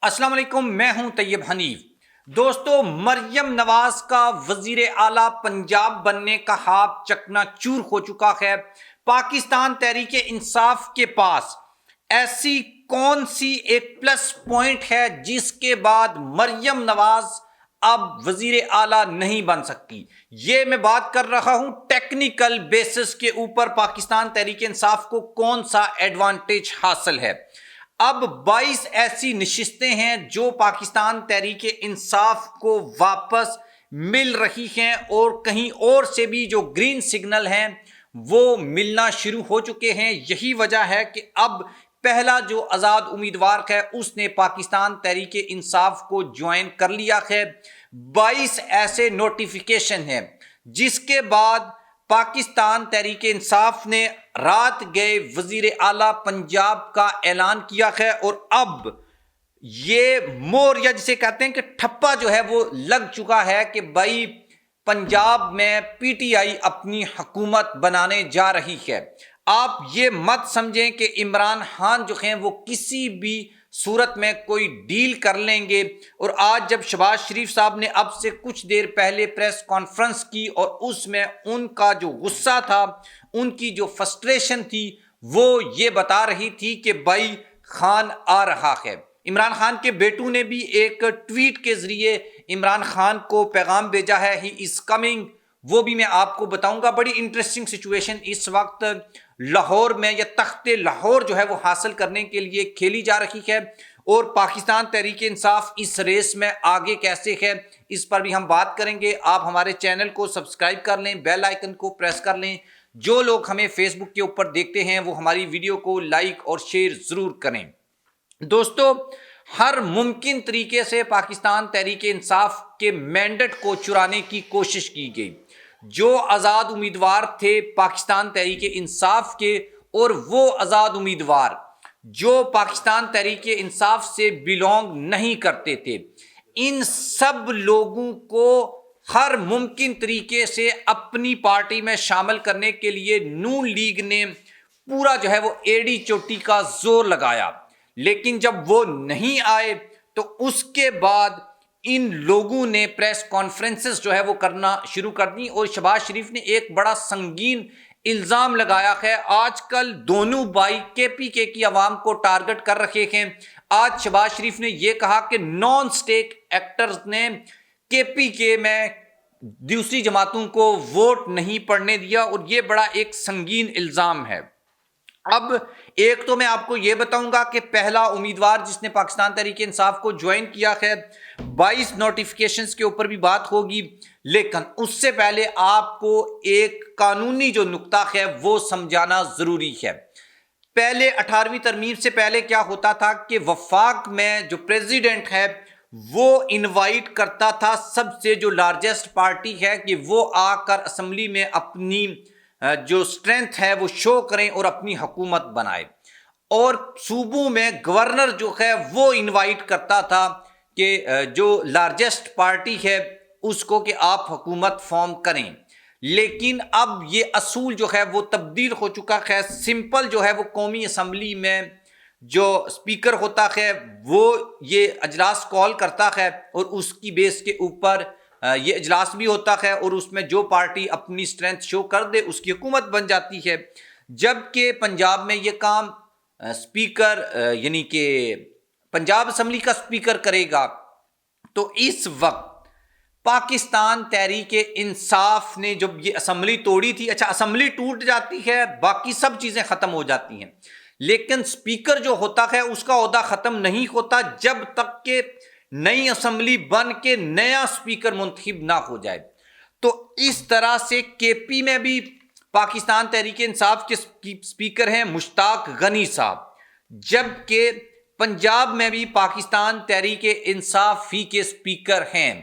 السلام علیکم، میں ہوں طیب حنیف۔ دوستو، مریم نواز کا وزیر اعلیٰ پنجاب بننے کا خواب چکنا چور ہو چکا ہے۔ پاکستان تحریک انصاف کے پاس ایسی کون سی ایک پلس پوائنٹ ہے جس کے بعد مریم نواز اب وزیر اعلیٰ نہیں بن سکتی؟ یہ میں بات کر رہا ہوں ٹیکنیکل بیسس کے اوپر پاکستان تحریک انصاف کو کون سا ایڈوانٹیج حاصل ہے۔ اب 22 ایسی نشستیں ہیں جو پاکستان تحریک انصاف کو واپس مل رہی ہیں، اور کہیں اور سے بھی جو گرین سگنل ہیں وہ ملنا شروع ہو چکے ہیں۔ یہی وجہ ہے کہ اب پہلا جو آزاد امیدوار ہے اس نے پاکستان تحریک انصاف کو جوائن کر لیا ہے۔ 22 ایسے نوٹیفیکیشن ہیں جس کے بعد پاکستان تحریک انصاف نے رات گئے وزیر اعلیٰ پنجاب کا اعلان کیا ہے، اور اب یہ موریا جسے کہتے ہیں کہ ٹھپا جو ہے وہ لگ چکا ہے کہ بھائی پنجاب میں پی ٹی آئی اپنی حکومت بنانے جا رہی ہے۔ آپ یہ مت سمجھیں کہ عمران خان جو ہیں وہ کسی بھی صورت میں کوئی ڈیل کر لیں گے۔ اور آج جب شہباز شریف صاحب نے اب سے کچھ دیر پہلے پریس کانفرنس کی اور اس میں ان کا جو غصہ تھا، ان کی جو فرسٹریشن تھی، وہ یہ بتا رہی تھی کہ بھائی خان آ رہا ہے۔ عمران خان کے بیٹوں نے بھی ایک ٹویٹ کے ذریعے عمران خان کو پیغام بھیجا ہے، ہی از کمنگ، وہ بھی میں آپ کو بتاؤں گا۔ بڑی انٹرسٹنگ سچویشن اس وقت لاہور میں یا تخت لاہور جو ہے وہ حاصل کرنے کے لیے کھیلی جا رہی ہے، اور پاکستان تحریک انصاف اس ریس میں آگے کیسے ہے اس پر بھی ہم بات کریں گے۔ آپ ہمارے چینل کو سبسکرائب کر لیں، بیل آئیکن کو پریس کر لیں۔ جو لوگ ہمیں فیس بک کے اوپر دیکھتے ہیں وہ ہماری ویڈیو کو لائک اور شیئر ضرور کریں۔ دوستو، ہر ممکن طریقے سے پاکستان تحریک انصاف کے مینڈیٹ کو چرانے کی کوشش کی گئی۔ جو آزاد امیدوار تھے پاکستان تحریک انصاف کے، اور وہ آزاد امیدوار جو پاکستان تحریک انصاف سے بیلونگ نہیں کرتے تھے، ان سب لوگوں کو ہر ممکن طریقے سے اپنی پارٹی میں شامل کرنے کے لیے نون لیگ نے پورا جو ہے وہ ایڑی چوٹی کا زور لگایا، لیکن جب وہ نہیں آئے تو اس کے بعد ان لوگوں نے پریس کانفرنسز جو ہے وہ کرنا شروع کر دی، اور شہباز شریف نے ایک بڑا سنگین الزام لگایا ہے۔ آج کل دونوں بھائی کے پی کے کی عوام کو ٹارگٹ کر رہے ہیں۔ آج شہباز شریف نے یہ کہا کہ نان سٹیٹ ایکٹرز نے کے پی کے میں دوسری جماعتوں کو ووٹ نہیں پڑنے دیا، اور یہ بڑا ایک سنگین الزام ہے۔ اب ایک تو میں آپ کو یہ بتاؤں گا کہ پہلا امیدوار جس نے پاکستان تحریک انصاف کو جوائن کیا ہے، 22 نوٹیفیکیشنز کے اوپر بھی بات ہوگی، لیکن اس سے پہلے آپ کو ایک قانونی جو نقطہ ہے وہ سمجھانا ضروری ہے۔ پہلے 18ویں ترمیم سے پہلے کیا ہوتا تھا کہ وفاق میں جو پریزیڈنٹ ہے وہ انوائٹ کرتا تھا سب سے جو لارجسٹ پارٹی ہے کہ وہ آ کر اسمبلی میں اپنی جو سٹرینتھ ہے وہ شو کریں اور اپنی حکومت بنائے، اور صوبوں میں گورنر جو ہے وہ انوائٹ کرتا تھا کہ جو لارجسٹ پارٹی ہے اس کو کہ آپ حکومت فارم کریں۔ لیکن اب یہ اصول جو ہے وہ تبدیل ہو چکا ہے۔ سمپل جو ہے وہ قومی اسمبلی میں جو اسپیکر ہوتا ہے وہ یہ اجلاس کال کرتا ہے، اور اس کی بیس کے اوپر یہ اجلاس بھی ہوتا ہے، اور اس میں جو پارٹی اپنی سٹرینتھ شو کر دے اس کی حکومت بن جاتی ہے۔ جبکہ پنجاب میں یہ کام اسپیکر یعنی کہ پنجاب اسمبلی کا اسپیکر کرے گا۔ تو اس وقت پاکستان تحریک انصاف نے جب یہ اسمبلی توڑی تھی، اچھا اسمبلی ٹوٹ جاتی ہے باقی سب چیزیں ختم ہو جاتی ہیں، لیکن اسپیکر جو ہوتا ہے اس کا عہدہ ختم نہیں ہوتا جب تک کہ نئی اسمبلی بن کے نیا اسپیکر منتخب نہ ہو جائے۔ تو اس طرح سے کے پی میں بھی پاکستان تحریک انصاف کے اسپیکر ہیں مشتاق غنی صاحب، جبکہ پنجاب میں بھی پاکستان تحریک انصاف ہی کے اسپیکر ہیں،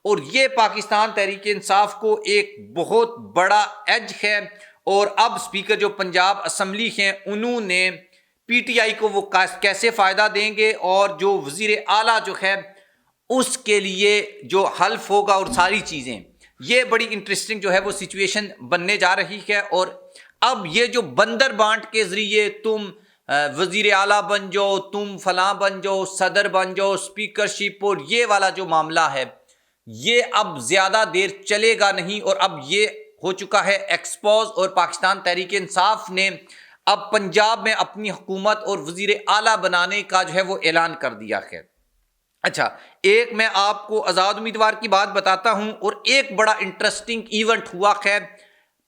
اور یہ پاکستان تحریک انصاف کو ایک بہت بڑا ایج ہے۔ اور اب اسپیکر جو پنجاب اسمبلی ہیں انہوں نے پی ٹی آئی کو وہ کیسے فائدہ دیں گے، اور جو وزیر اعلیٰ جو ہے اس کے لیے جو حلف ہوگا اور ساری چیزیں، یہ بڑی انٹرسٹنگ جو ہے وہ سچویشن بننے جا رہی ہے۔ اور اب یہ جو بندر بانٹ کے ذریعے تم وزیر اعلیٰ بن جاؤ، تم فلاں بن جاؤ، صدر بن جاؤ، اسپیکرشپ، اور یہ والا جو معاملہ ہے یہ اب زیادہ دیر چلے گا نہیں، اور اب یہ ہو چکا ہے ایکسپوز، اور پاکستان تحریک انصاف نے اب پنجاب میں اپنی حکومت اور وزیر اعلیٰ بنانے کا جو ہے وہ اعلان کر دیا ہے۔ اچھا، ایک میں آپ کو آزاد امیدوار کی بات بتاتا ہوں، اور ایک بڑا انٹرسٹنگ ایونٹ ہوا ہے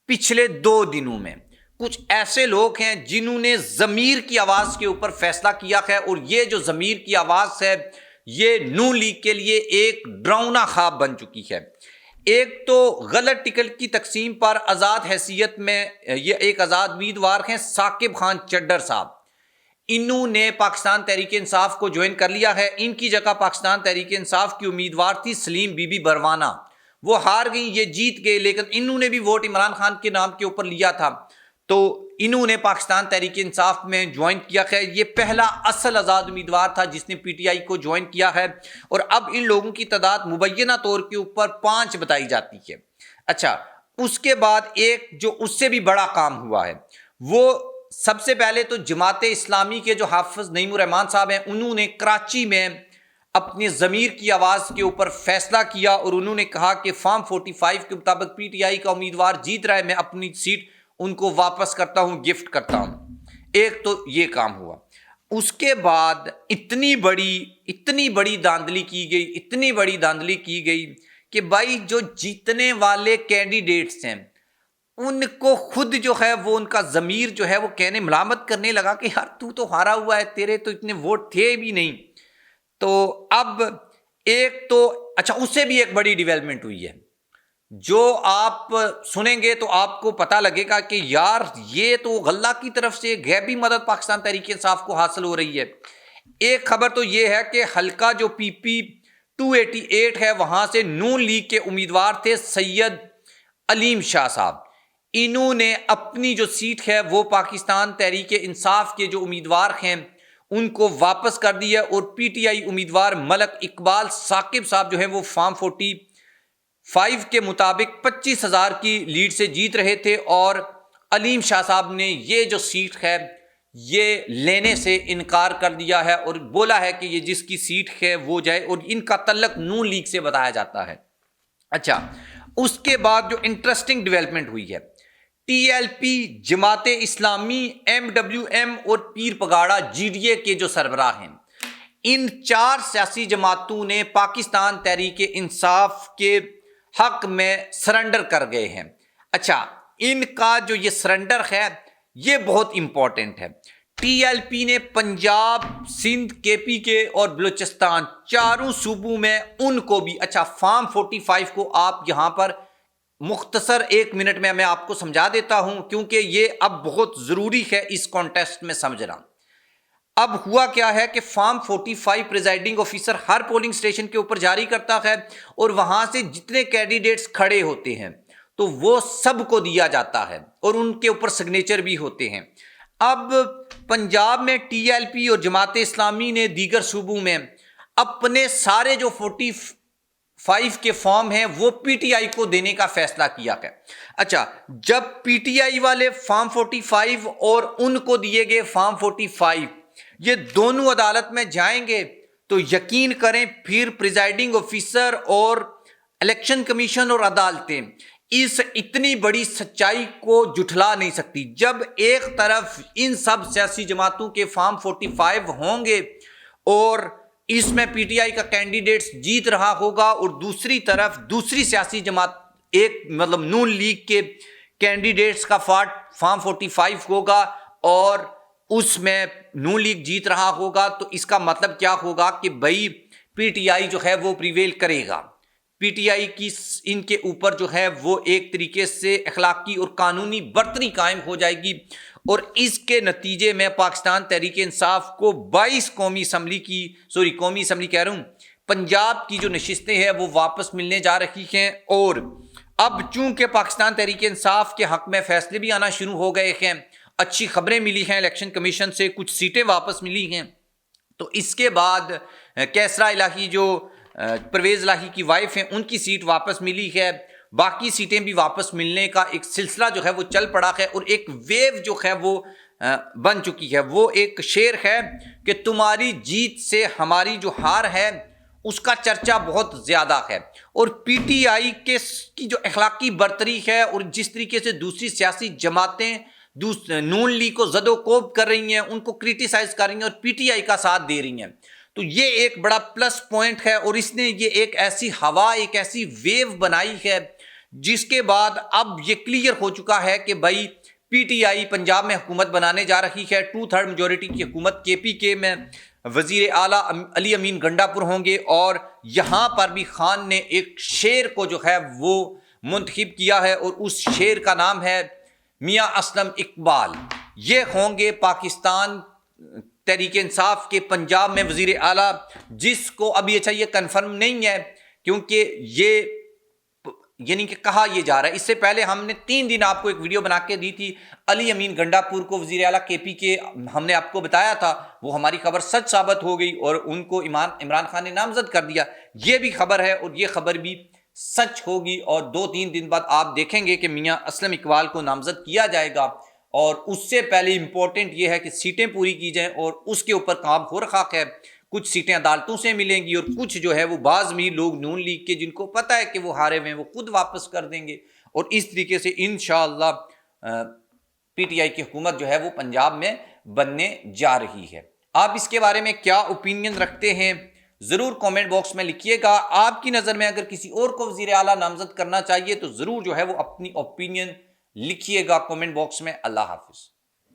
پچھلے 2 دنوں میں۔ کچھ ایسے لوگ ہیں جنہوں نے ضمیر کی آواز کے اوپر فیصلہ کیا ہے، اور یہ جو ضمیر کی آواز ہے یہ نون لیگ کے لیے ایک ڈراؤنا خواب بن چکی ہے۔ ایک تو غلط ٹکٹ کی تقسیم پر آزاد حیثیت میں یہ ایک آزاد امیدوار ہیں ثاقب خان چڈر صاحب، انہوں نے پاکستان تحریک انصاف کو جوائن کر لیا ہے۔ ان کی جگہ پاکستان تحریک انصاف کی امیدوار تھی سلیم بی بی بروانہ، وہ ہار گئی، یہ جیت گئے، لیکن انہوں نے بھی ووٹ عمران خان کے نام کے اوپر لیا تھا، تو انہوں نے پاکستان تحریک انصاف میں جوائن کیا ہے۔ یہ پہلا اصل آزاد امیدوار تھا جس نے پی ٹی آئی کو جوائن کیا ہے، اور اب ان لوگوں کی تعداد مبینہ طور کے اوپر 5 بتائی جاتی ہے۔ اچھا، اس کے بعد ایک جو اس سے بھی بڑا کام ہوا ہے، وہ سب سے پہلے تو جماعت اسلامی کے جو حافظ نعیم الرحمان صاحب ہیں، انہوں نے کراچی میں اپنے ضمیر کی آواز کے اوپر فیصلہ کیا، اور انہوں نے کہا کہ فارم 45 کے مطابق پی ٹی آئی کا امیدوار جیت رہا ہے، میں اپنی سیٹ ان کو واپس کرتا ہوں، گفٹ کرتا ہوں۔ ایک تو یہ کام ہوا۔ اس کے بعد اتنی بڑی دھاندلی کی گئی کہ بھائی جو جیتنے والے کینڈیڈیٹس ہیں ان کو خود جو ہے وہ ان کا ضمیر جو ہے وہ کہنے ملامت کرنے لگا کہ یار تو ہارا ہوا ہے، تیرے تو اتنے ووٹ تھے بھی نہیں۔ تو اب ایک تو اچھا، اس سے بھی ایک بڑی ڈیولپمنٹ ہوئی ہے جو آپ سنیں گے تو آپ کو پتہ لگے گا کہ یار یہ تو غلہ کی طرف سے غیبی مدد پاکستان تحریک انصاف کو حاصل ہو رہی ہے۔ ایک خبر تو یہ ہے کہ حلقہ جو پی پی 288 ہے وہاں سے نون لیگ کے امیدوار تھے سید علیم شاہ صاحب، انہوں نے اپنی جو سیٹ ہے وہ پاکستان تحریک انصاف کے جو امیدوار ہیں ان کو واپس کر دیا، اور پی ٹی آئی امیدوار ملک اقبال ثاقب صاحب جو ہیں وہ فارم 45 کے مطابق 25,000 کی لیڈ سے جیت رہے تھے، اور علیم شاہ صاحب نے یہ جو سیٹ ہے یہ لینے سے انکار کر دیا ہے، اور بولا ہے کہ یہ جس کی سیٹ ہے وہ جائے، اور ان کا تعلق نون لیگ سے بتایا جاتا ہے۔ اچھا، اس کے بعد جو انٹرسٹنگ ڈیولپمنٹ ہوئی ہے، T L P, Jamaat Islami, M W M اور پیر پگاڑا جی ڈی اے کے جو سربراہ ہیں، ان 4 سیاسی جماعتوں نے پاکستان تحریک انصاف کے حق میں سرنڈر کر گئے ہیں۔ اچھا، ان کا جو یہ سرنڈر ہے یہ بہت امپورٹنٹ ہے۔ ٹی ایل پی نے پنجاب، سندھ، کے پی کے اور بلوچستان 4 صوبوں میں ان کو بھی، اچھا فارم 45 کو آپ یہاں پر مختصر 1 منٹ میں آپ کو سمجھا دیتا ہوں کیونکہ یہ اب بہت ضروری ہے اس کانٹیسٹ میں سمجھنا۔ اب ہوا کیا ہے کہ فارم 45 پریزائڈنگ آفیسر ہر پولنگ سٹیشن کے اوپر جاری کرتا ہے، اور وہاں سے جتنے کینڈیڈیٹس کھڑے ہوتے ہیں تو وہ سب کو دیا جاتا ہے، اور ان کے اوپر سگنیچر بھی ہوتے ہیں۔ اب پنجاب میں ٹی ایل پی اور جماعت اسلامی نے دیگر صوبوں میں اپنے سارے جو 45 کے فارم ہیں وہ پی ٹی آئی کو دینے کا فیصلہ کیا ہے۔ اچھا، جب پی ٹی آئی والے فارم 45 اور ان کو دیے گئے فارم 45 یہ دونوں عدالت میں جائیں گے تو یقین کریں پھر پریزائڈنگ آفیسر اور الیکشن کمیشن اور عدالتیں اس اتنی بڑی سچائی کو جھٹلا نہیں سکتی۔ جب ایک طرف ان سب سیاسی جماعتوں کے فارم 45 ہوں گے اور اس میں پی ٹی آئی کا کینڈیڈیٹس جیت رہا ہوگا، اور دوسری طرف دوسری سیاسی جماعت ایک مطلب نون لیگ کے کینڈیڈیٹس کا فارم 45 ہوگا اور اس میں نون لیگ جیت رہا ہوگا، تو اس کا مطلب کیا ہوگا کہ بھائی پی ٹی آئی جو ہے وہ پریویل کرے گا۔ پی ٹی آئی کی ان کے اوپر جو ہے وہ ایک طریقے سے اخلاقی اور قانونی برتری قائم ہو جائے گی، اور اس کے نتیجے میں پاکستان تحریک انصاف کو 22 قومی اسمبلی کہہ رہا ہوں پنجاب کی جو نشستیں ہیں وہ واپس ملنے جا رہی ہیں، اور اب چونکہ پاکستان تحریک انصاف کے حق میں فیصلے بھی آنا شروع ہو گئے ہیں، اچھی خبریں ملی ہیں الیکشن کمیشن سے، کچھ سیٹیں واپس ملی ہیں، تو اس کے بعد کیسرا الہی جو پرویز الہی کی وائف ہیں ان کی سیٹ واپس ملی ہے، باقی سیٹیں بھی واپس ملنے کا ایک سلسلہ جو ہے وہ چل پڑا ہے، اور ایک ویو جو ہے وہ بن چکی ہے۔ وہ ایک شعر ہے کہ تمہاری جیت سے ہماری جو ہار ہے اس کا چرچا بہت زیادہ ہے، اور پی ٹی آئی کی جو اخلاقی برتری ہے اور جس طریقے سے دوسری سیاسی جماعتیں نون لیگ کو زد و کوب کر رہی ہیں، ان کو کرٹیسائز کر رہی ہیں اور پی ٹی آئی کا ساتھ دے رہی ہیں، تو یہ ایک بڑا پلس پوائنٹ ہے، اور اس نے یہ ایک ایسی ہوا، ایک ایسی ویو بنائی ہے جس کے بعد اب یہ کلیئر ہو چکا ہے کہ بھائی پی ٹی آئی پنجاب میں حکومت بنانے جا رہی ہے، 2/3 میجورٹی کی حکومت کے پی کے میں وزیر اعلیٰ علی امین گنڈا پور ہوں گے، اور یہاں پر بھی خان نے ایک شعر کو جو ہے وہ منتخب کیا ہے، اور اس شعر کا نام ہے میاں اسلم اقبال۔ یہ ہوں گے پاکستان تحریک انصاف کے پنجاب میں وزیر اعلیٰ، جس کو ابھی اچھا یہ کنفرم نہیں ہے کیونکہ یہ یعنی کہ کہا یہ جا رہا ہے۔ اس سے پہلے ہم نے 3 دن آپ کو ایک ویڈیو بنا کے دی تھی، علی امین گنڈا پور کو وزیر اعلیٰ کے پی کے ہم نے آپ کو بتایا تھا، وہ ہماری خبر سچ ثابت ہو گئی اور ان کو عمران خان نے نامزد کر دیا۔ یہ بھی خبر ہے اور یہ خبر بھی سچ ہوگی، اور 2-3 دن بعد آپ دیکھیں گے کہ میاں اسلم اقبال کو نامزد کیا جائے گا، اور اس سے پہلے امپورٹنٹ یہ ہے کہ سیٹیں پوری کی جائیں، اور اس کے اوپر کام ہو رہا ہے۔ کچھ سیٹیں عدالتوں سے ملیں گی، اور کچھ جو ہے وہ بعض بھی لوگ نون لیگ کے جن کو پتہ ہے کہ وہ ہارے ہوئے ہیں وہ خود واپس کر دیں گے، اور اس طریقے سے انشاءاللہ پی ٹی آئی کی حکومت جو ہے وہ پنجاب میں بننے جا رہی ہے۔ آپ اس کے بارے میں کیا اوپینین رکھتے ہیں ضرور کامنٹ باکس میں لکھیے گا۔ آپ کی نظر میں اگر کسی اور کو وزیر اعلیٰ نامزد کرنا چاہیے تو ضرور جو ہے وہ اپنی اوپینین لکھیے گا کامنٹ باکس میں۔ اللہ حافظ۔